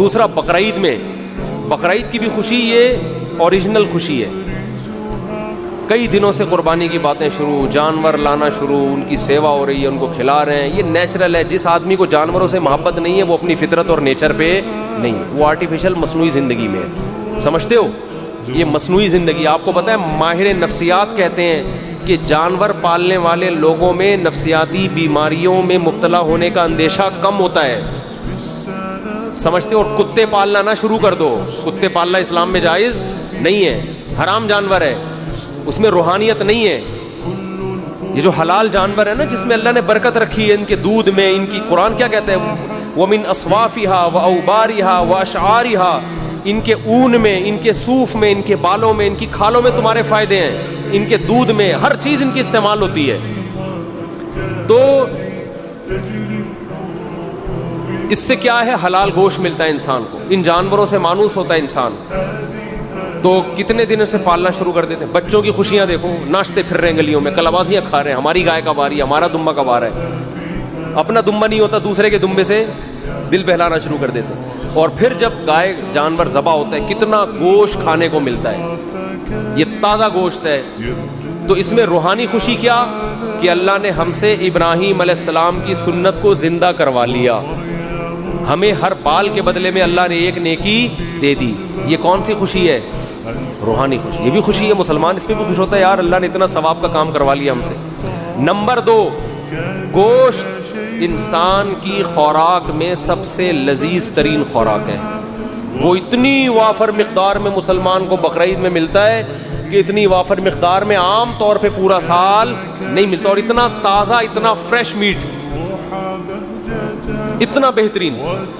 دوسرا بقرعید میں، بقرعید کی بھی خوشی یہ اوریجنل خوشی ہے، کئی دنوں سے قربانی کی باتیں شروع، جانور لانا شروع، ان کی سیوا ہو رہی ہے، ان کو کھلا رہے ہیں، یہ نیچرل ہے. جس آدمی کو جانوروں سے محبت نہیں ہے وہ اپنی فطرت اور نیچر پہ نہیں، وہ آرٹیفیشل مصنوعی زندگی میں ہے. سمجھتے ہو؟ یہ مصنوعی زندگی. آپ کو پتہ ہے ماہر نفسیات کہتے ہیں کہ جانور پالنے والے لوگوں میں نفسیاتی بیماریوں میں مبتلا ہونے کا اندیشہ کم ہوتا ہے. سمجھتے ہو؟ اور کتے پالنا نہ شروع کر دو. کتے پالنا اسلام میں جائز نہیں ہے، حرام جانور ہے، اس میں روحانیت نہیں ہے. یہ جو حلال جانور ہے نا جس میں اللہ نے برکت رکھی ہے، ان کے دودھ میں، ان کی قرآن کیا کہتا ہے، وَمِنْ أَصْوَافِهَا وَأَوْبَارِهَا وَأَشْعَارِهَا، ان کے اون میں، ان کے صوف میں، ان کے بالوں میں، ان کی کھالوں میں تمہارے فائدے ہیں، ان کے دودھ میں، ہر چیز ان کی استعمال ہوتی ہے. تو اس سے کیا ہے، حلال گوشت ملتا ہے انسان کو، ان جانوروں سے مانوس ہوتا ہے انسان. تو کتنے دنوں سے پالنا شروع کر دیتے ہیں. بچوں کی خوشیاں دیکھو، ناچتے پھر رہے ہیں گلیوں میں، کلابازیاں کھا رہے ہیں، ہماری گائے کب آ رہی ہے، ہمارا دمبا کب آ رہا ہے. اپنا دمبا نہیں ہوتا، دوسرے کے دمبے سے دل بہلانا شروع کر دیتے ہیں. اور پھر جب گائے جانور ذبح ہوتا ہے کتنا گوشت کھانے کو ملتا ہے، یہ تازہ گوشت ہے. تو اس میں روحانی خوشی کیا کہ اللہ نے ہم سے ابراہیم علیہ السلام کی سنت کو زندہ کروا لیا، ہمیں ہر بال کے بدلے میں اللہ نے ایک نیکی دے دی. یہ کون سی خوشی ہے؟ روحانی خوشی. یہ بھی خوشی ہے، مسلمان اس میں بھی خوش ہوتا ہے، یار اللہ نے اتنا ثواب کا کام کروا لیا ہم سے. نمبر 2، گوشت انسان کی خوراک میں سب سے لذیذ ترین خوراک ہے. وہ اتنی وافر مقدار میں مسلمان کو بقرعید میں ملتا ہے کہ اتنی وافر مقدار میں عام طور پہ پورا سال نہیں ملتا. اور اتنا تازہ، اتنا فریش میٹ، اتنا بہترین.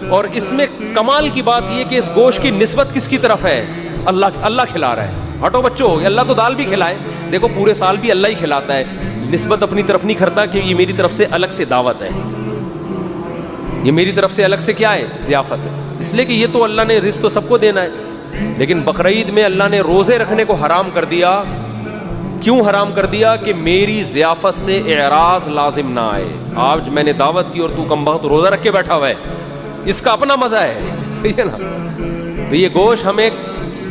اور اس میں کمال کی بات یہ کہ اس گوشت کی نسبت کس کی طرف ہے؟ اللہ کھلا رہا ہے. ہٹو بچوں، اللہ تو دال بھی کھلائے، دیکھو پورے سال بھی اللہ ہی کھلاتا ہے. نسبت اپنی طرف نہیں کرتا کہ یہ میری طرف سے الگ سے دعوت ہے، یہ میری طرف سے الگ سے کیا ہے، ضیافت ہے. اس لیے کہ یہ تو اللہ نے رزق تو سب کو دینا ہے. لیکن بقرعید میں اللہ نے روزے رکھنے کو حرام کر دیا. کیوں حرام کر دیا؟ کہ میری ضیافت سے اعراض لازم نہ آئے. آج میں نے دعوت کی اور تو کم بخت روزہ رکھ کے بیٹھا ہوا ہے، اس کا اپنا مزہ ہے. صحیح ہے نا؟ تو یہ گوشت ہمیں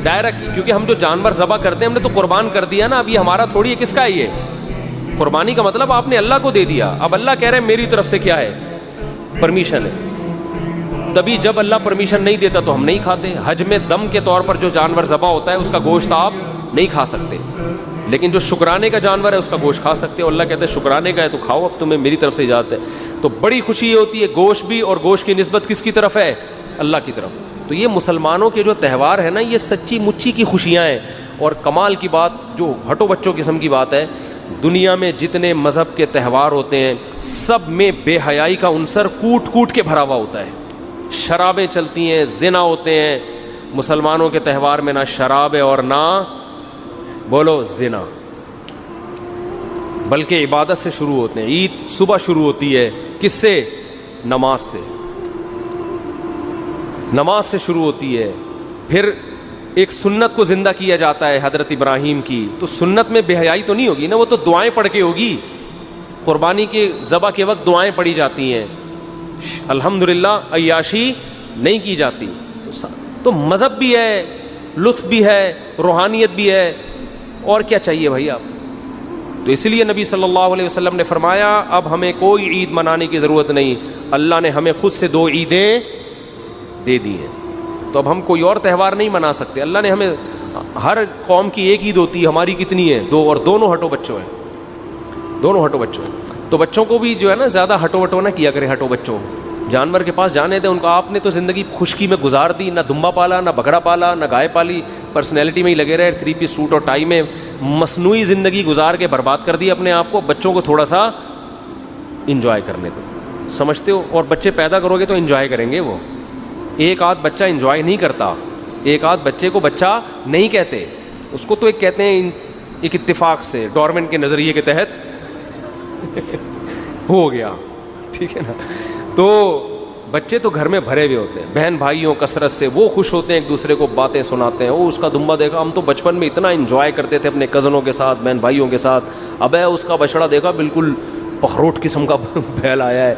ڈائریکٹ، کیونکہ ہم جو جانور ذبح کرتے ہیں ہم نے تو قربان کر دیا نا. اب یہ ہمارا تھوڑی ہے، کس کا ہے یہ؟ قربانی کا مطلب آپ نے اللہ کو دے دیا. اب اللہ کہہ رہے ہیں میری طرف سے کیا ہے، پرمیشن ہے. تبھی جب اللہ پرمیشن نہیں دیتا تو ہم نہیں کھاتے. حج میں دم کے طور پر جو جانور ذبح ہوتا ہے اس کا گوشت آپ نہیں کھا سکتے، لیکن جو شکرانے کا جانور ہے اس کا گوشت کھا سکتے ہو. اللہ کہتا ہے شکرانے کا ہے تو کھاؤ، اب تمہیں میری طرف سے اجازت ہے. تو بڑی خوشی یہ ہوتی ہے گوشت بھی، اور گوشت کی نسبت کس کی طرف ہے؟ اللہ کی طرف. تو یہ مسلمانوں کے جو تہوار ہے نا، یہ سچی مچی کی خوشیاں ہیں. اور کمال کی بات، جو ہٹو بچوں قسم کی بات ہے، دنیا میں جتنے مذہب کے تہوار ہوتے ہیں سب میں بے حیائی کا عنصر کوٹ کوٹ کے بھرا ہوا ہوتا ہے. شرابیں چلتی ہیں، زنا ہوتے ہیں. مسلمانوں کے تہوار میں نہ شراب ہے اور نہ بولو زنا، بلکہ عبادت سے شروع ہوتے ہیں. عید صبح شروع ہوتی ہے کس سے؟ نماز سے. نماز سے شروع ہوتی ہے. پھر ایک سنت کو زندہ کیا جاتا ہے حضرت ابراہیم کی. تو سنت میں بے حیائی تو نہیں ہوگی نا، وہ تو دعائیں پڑھ کے ہوگی. قربانی کے ذبح کے وقت دعائیں پڑھی جاتی ہیں، الحمدللہ عیاشی نہیں کی جاتی. تو مذہب بھی ہے، لطف بھی ہے، روحانیت بھی ہے، اور کیا چاہیے بھائی آپ. تو اس لیے نبی صلی اللہ علیہ وسلم نے فرمایا اب ہمیں کوئی عید منانے کی ضرورت نہیں، اللہ نے ہمیں خود سے 2 عیدیں دے دی ہیں. تو اب ہم کوئی اور تہوار نہیں منا سکتے. اللہ نے ہمیں، ہر قوم کی ایک عید ہوتی ہے، ہماری کتنی ہے؟ 2، اور دونوں ہٹو بچوں ہیں، دونوں ہٹو بچوں ہیں. تو بچوں کو بھی جو ہے نا زیادہ ہٹو وٹو نہ کیا کرے. ہٹو بچوں جانور کے پاس جانے دیں ان کو. آپ نے تو زندگی خشکی میں گزار دی، نہ دمبا پالا، نہ بکرا پالا، نہ گائے پالی، پرسنالٹی میں ہی لگے رہے، 3 پیس سوٹ اور ٹائی میں مصنوعی زندگی گزار کے برباد کر دی اپنے آپ کو. بچوں کو تھوڑا سا انجوائے کرنے دو. سمجھتے ہو؟ اور بچے پیدا کرو گے تو انجوائے کریں گے. وہ ایک آدھ بچہ انجوائے نہیں کرتا، ایک آدھ بچے کو بچہ نہیں کہتے، اس کو تو ایک کہتے ہیں ایک اتفاق سے، ڈارون کے نظریے کے تحت ہو گیا. ٹھیک ہے نا؟ تو بچے تو گھر میں بھرے ہوئے ہوتے ہیں بہن بھائیوں کثرت سے، وہ خوش ہوتے ہیں، ایک دوسرے کو باتیں سناتے ہیں. وہ اس کا دمبا دیکھا، ہم تو بچپن میں اتنا انجوائے کرتے تھے اپنے کزنوں کے ساتھ، بہن بھائیوں کے ساتھ. اب ہے اس کا بچڑا دیکھا بالکل پخروٹ قسم کا بیل آیا ہے.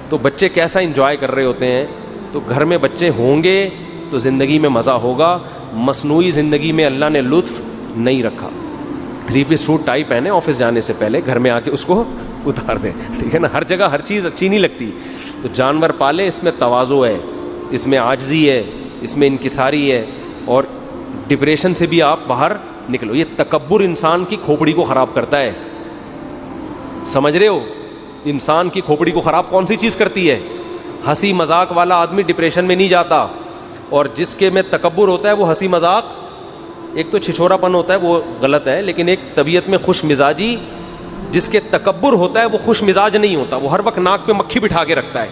تو بچے کیسا انجوائے کر رہے ہوتے ہیں. تو تو گھر میں بچے ہوں گے تو زندگی میں مزہ ہوگا. مصنوعی زندگی میں اللہ نے لطف نہیں رکھا. 3 پیس سوٹ ٹائی پہنے آفس جانے سے پہلے, گھر میں آ کے اس کو اتار دیں, ٹھیک ہے نا. ہر جگہ ہر چیز اچھی نہیں لگتی. تو جانور پالے, اس میں تواضع ہے, اس میں عاجزی ہے, اس میں انکساری ہے, اور ڈپریشن سے بھی آپ باہر نکلو. یہ تکبر انسان کی کھوپڑی کو خراب کرتا ہے, سمجھ رہے ہو؟ انسان کی کھوپڑی کو خراب کون سی چیز کرتی ہے؟ ہنسی مذاق والا آدمی ڈپریشن میں نہیں جاتا, اور جس کے میں تکبر ہوتا ہے وہ ہنسی مذاق, ایک تو چھچورا پن ہوتا ہے وہ غلط ہے, لیکن ایک طبیعت میں خوش مزاجی, جس کے تکبر ہوتا ہے وہ خوش مزاج نہیں ہوتا, وہ ہر وقت ناک پہ مکھی بٹھا کے رکھتا ہے.